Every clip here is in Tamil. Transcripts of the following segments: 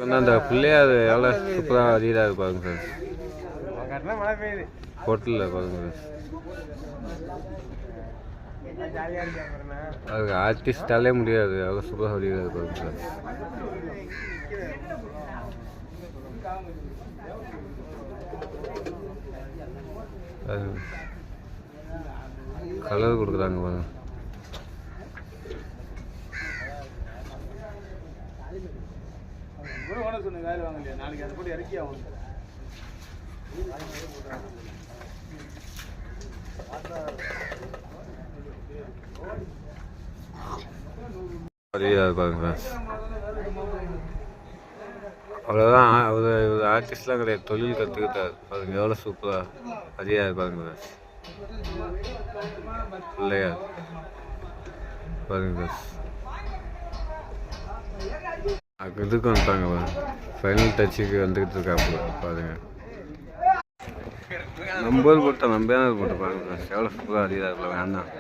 அந்த பிள்ளையார் எவ்வளோ சூப்பராக வரியாக இருப்பாங்க சார். மழை பெய்யுது ஹோட்டலில் பாருங்க அதுக்கு ஆர்டிஸ்டாலே முடியாது, எவ்வளோ சூப்பராக வரியாக இருப்பாங்க சார். கலர் கொடுக்குறாங்க பாருங்க. பாருங்க அவ்வளோதான். அவர் ஆர்டிஸ்ட்லாம் கிடையாது, தொழில் கற்றுக்கிட்டார் பாருங்க. எவ்வளோ சூப்பராக அதிகமாக இருப்பாருங்க பிள்ளையார் பாருங்க. இதுக்கு வந்துட்டாங்க பாருங்க, ஃபைனல் டச்சுக்கு வந்துக்கிட்டு இருக்காப்புல பாருங்க. நம்பர் போட்டா நம்பியானது போட்டு பாருங்க, எவ்வளோ சூப்பராக அதிகமாக இருப்பாங்க. அண்ணன்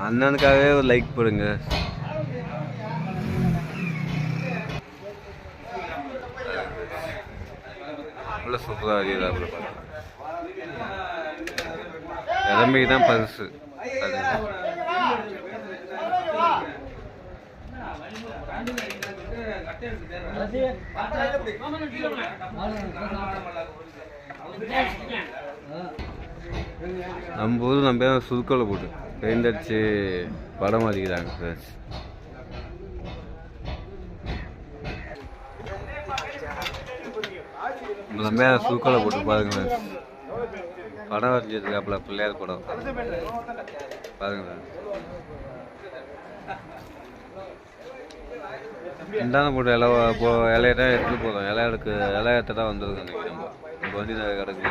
அண்ணனுக்காகவே ஒரு லைக் போடுங்க. எவ்வளோ சூப்பராக அதிகமாக பாருங்க. இளமைக்கு தான் பரிசு. நம்ம ஊர் நம்ம சுருக்கோலை போட்டு பெயிண்ட் அடிச்சு படம் அடிக்கிறாங்க சார். நம்ம சுருக்கோலை போட்டு பாருங்க, படம் வரைஞ்சிருக்காப்புல பிள்ளையார் படம் பாருங்க. இந்தான போட்டு இலைய தான் எடுத்துட்டு போதும். இலையத்தை தான் வந்துருது அன்றைக்கி. நம்ம இப்போ வந்து கிடக்கு.